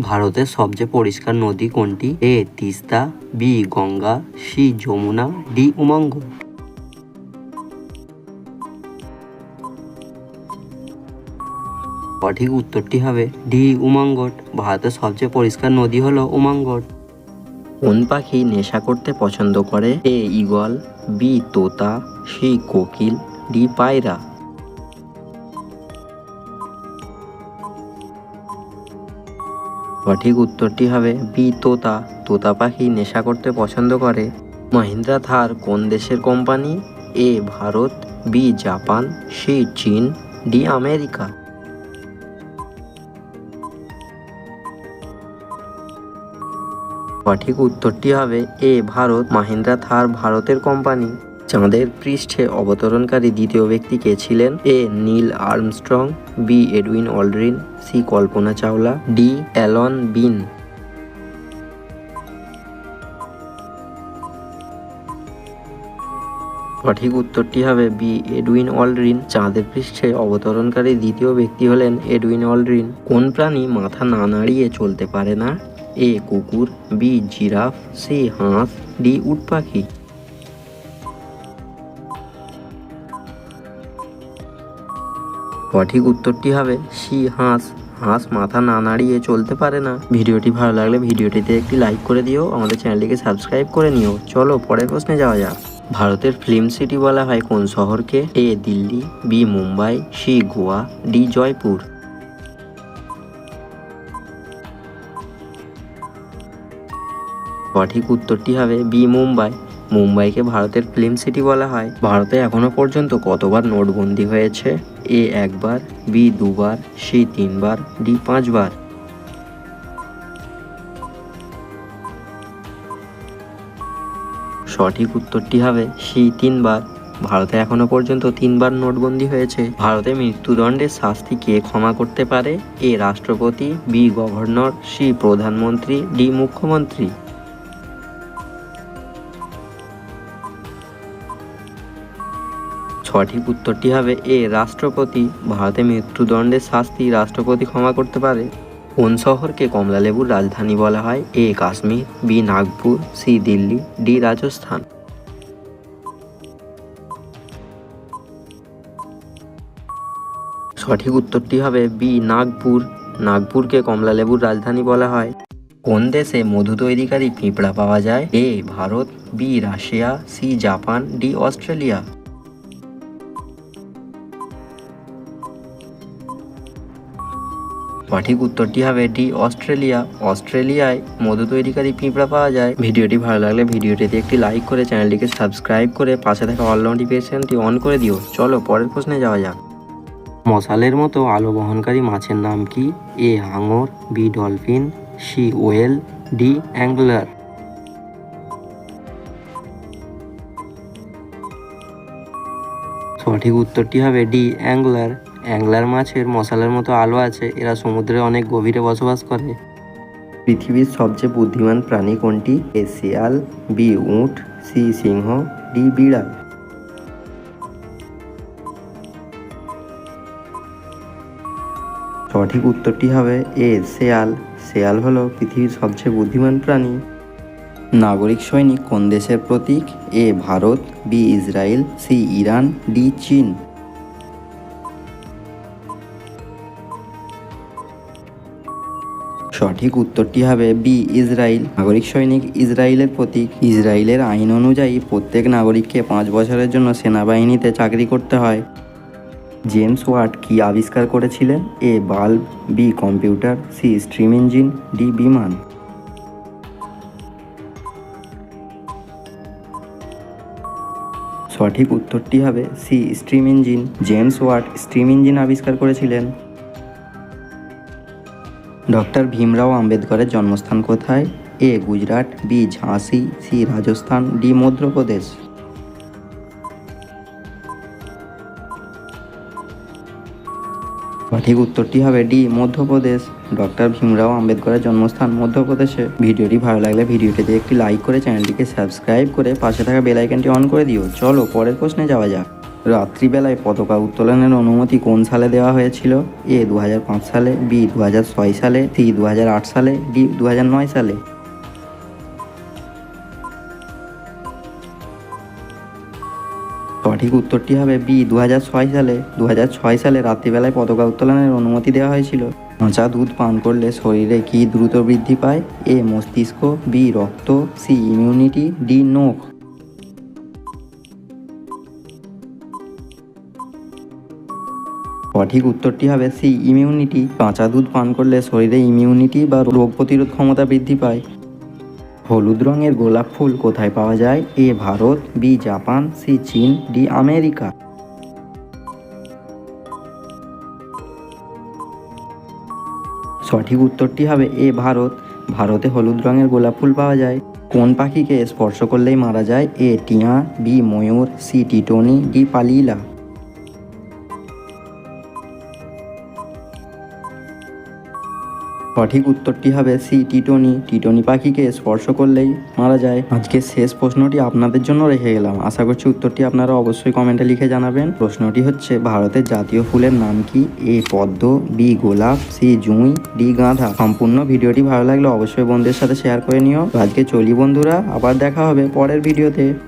ভারতের সবচেয়ে পরিষ্কার নদী কোনটি? A Teesta, B Ganga, C Jamuna, D Umang. সঠিক উত্তরটি হবে ডি উমঙ্গট। ভারতের সবচেয়ে পরিষ্কার নদী হলো উমঙ্গট। কোন পাখি নেশা করতে পছন্দ করে? এ ঈগল, বি তোতা, সি কোকিল, ডি পায়রা। সঠিক উত্তরটি হবে বি তোতা। তোতা পাখি নেশা করতে পছন্দ করে। মহিন্দ্রা থার কোন দেশের কোম্পানি? এ ভারত, বি জাপান, সি চীন, ডি আমেরিকা। সঠিক উত্তরটি হবে এ ভারত। মহিন্দ্রা থার ভারতের কোম্পানি। চাঁদের পৃষ্ঠে অবতরণকারী দ্বিতীয় ব্যক্তি কে ছিলেন? A Neil Armstrong, B Edwin Aldrin, C Kalpana Chawla, D Alan Bean. সঠিক উত্তরটি হবে বি এডউইন অলড্রিন। চাঁদের পৃষ্ঠে অবতরণকারী দ্বিতীয় ব্যক্তি হলেন এডউইন অলড্রিন। কোন প্রাণী মাথা না নাড়িয়ে চলতে পারে না? এ কুকুর, বি জিরাফ, সি হাঁস, ডি উট পাখি। সঠিক উত্তরটি হবে সি হাঁস। হাঁস মাথা না নাড়িয়ে চলতে পারে না। ভিডিওটি ভালো লাগলে ভিডিওটিতে একটি লাইক করে দিও, আমাদের চ্যানেলটিকে সাবস্ক্রাইব করে নিও। চলো পরের প্রশ্নে যাওয়া যাক। ভারতের ফিল্ম সিটি বলা হয় কোন শহরকে? A Delhi, B Mumbai, C Goa, D Jaipur. সঠিক উত্তরটি হবে বি মুম্বাই। মুম্বাইকে ভারতের ফিল্ম সিটি বলা হয়। ভারতে এখনো পর্যন্ত কতবার নোটবন্দি হয়েছে? এ একবার, বি দুবার, সি তিনবার, ডি পাঁচবার। সঠিক উত্তরটি হবে সি তিনবার। ভারতে এখনো পর্যন্ত তিনবার নোটবন্দি হয়েছে। ভারতে মৃত্যুদণ্ডের শাস্তি কে ক্ষমা করতে পারে? এ রাষ্ট্রপতি, বি গভর্নর, সি প্রধানমন্ত্রী, ডি মুখ্যমন্ত্রী। সঠিক উত্তরটি হবে এ রাষ্ট্রপতি। ভারতে মৃত্যুদণ্ডের শাস্তি রাষ্ট্রপতি ক্ষমা করতে পারে। কোন শহরকে কমলালেবুর রাজধানী বলা হয়? A Kashmir, B Nagpur, C Delhi, D Rajasthan. সঠিক উত্তরটি হবে বি নাগপুর। নাগপুরকে কমলালেবুর রাজধানী বলা হয়। কোন দেশে মধু তৈরিকারী পিঁপড়া পাওয়া যায়? A Bharat, B Russia, C Japan, D Australia. সঠিক উত্তরটি হবে ডি অস্ট্রেলিয়া। অস্ট্রেলিয়ায় মধু তৈরিকারী পিঁপড়া পাওয়া যায়। ভিডিওটি ভালো লাগলে ভিডিওটিতে একটি লাইক করে চ্যানেলটিকে সাবস্ক্রাইব করে পাশে থাকা অল নোটিফিকেশনটি অন করে দিও। চলো পরের প্রশ্নে যাওয়া যাক। মশালের মতো আলো বহনকারী মাছের নাম কি? এ হাঙর, B dolphin, C whale, D angler. সঠিক উত্তরটি হবে ডি অ্যাঙ্গলার। অ্যাঙ্গলার মাছের মশালের মতো আলো আছে। এরা সমুদ্রে অনেক গভীরে বসবাস করে। পৃথিবীর সবচেয়ে বুদ্ধিমান প্রাণী কোনটি? এ শিয়াল, বি উট, সি সিংহ, ডি বিড়াল। সঠিক উত্তরটি হবে এ শেয়াল। শেয়াল হলো পৃথিবীর সবচেয়ে বুদ্ধিমান প্রাণী। নাগরিক সৈনিক কোন দেশের প্রতীক? A Bharat, B Israel, C Iran, D চীন। সঠিক উত্তরটি হবে বি ইসরায়েল। নাগরিক সৈনিক ইসরায়েলের প্রতীক। ইসরায়েলের আইন অনুযায়ী প্রত্যেক নাগরিককে 5 বছরের জন্য সেনাবাহিনীতে চাকরি করতে হয়। জেমস ওয়াট কি আবিষ্কার করেছিলেন? A bulb, B computer, C steam engine, D বিমান। সঠিক উত্তরটি হবে C steam engine. James Watt steam engine আবিষ্কার করেছিলেন। ডক্টর ভীমরাও আম্বেদকরের জন্মস্থান কোথায়? এ গুজরাট, বি ঝাঁসি, সি রাজস্থান, ডি মধ্যপ্রদেশ। সঠিক উত্তরটি হবে ডি মধ্যপ্রদেশ। ডক্টর ভীমরাও আম্বেদকরের জন্মস্থান মধ্যপ্রদেশে। ভিডিওটি ভালো লাগলে ভিডিওটিতে একটি লাইক করে চ্যানেলটিকে সাবস্ক্রাইব করে পাশে থাকা বেল আইকনটি অন করে দিও। চলো পরের প্রশ্নে যাওয়া যাক। রাত্রিবেলায় পতাকা উত্তোলনের অনুমতি কোন সালে দেওয়া হয়েছিল? এ 2005 সালে, বি 2006 সালে, সি 2008 সালে, ডি 2009 সালে। সঠিক উত্তরটি হবে বি 2006 সালে। 2006 সালে রাত্রিবেলায় পতাকা উত্তোলনের অনুমতি দেওয়া হয়েছিল। কাঁচা দুধ পান করলে শরীরে কি দ্রুত বৃদ্ধি পায়? এ মস্তিষ্ক, বি রক্ত, সি ইমিউনিটি, ডি নখ। সঠিক উত্তরটি হবে সি ইমিউনিটি। কাঁচা দুধ পান করলে শরীরে ইমিউনিটি বা রোগ প্রতিরোধ ক্ষমতা বৃদ্ধি পায়। হলুদ রঙের গোলাপ ফুল কোথায় পাওয়া যায়? A Bharat, B Japan, C চীন, ডি আমেরিকা। সঠিক উত্তরটি হবে এ ভারত। ভারতে হলুদ রঙের গোলাপ ফুল পাওয়া যায়। কোন পাখিকে স্পর্শ করলেই মারা যায়? এ টিয়া, বি ময়ূর, সি টিটনি, ডি পালিলা। সঠিক উত্তরটি হবে সি টিটনি। টিটনি পাখিকে স্পর্শ করলেই মারা যায়। আজকে শেষ প্রশ্নটি আপনাদের জন্য রেখে গেলাম, আশা করছি উত্তরটি আপনারা অবশ্যই কমেন্টে লিখে জানাবেন। প্রশ্নটি হচ্ছে ভারতের জাতীয় ফুলের নাম কি? এ পদ্ম, বি গোলাপ, সি জুঁই, ডি গাঁদা। সম্পূর্ণ ভিডিওটি ভালো লাগলে অবশ্যই বন্ধুদের সাথে শেয়ার করে নিও। আজকে চলি বন্ধুরা, আবার দেখা হবে পরের ভিডিওতে।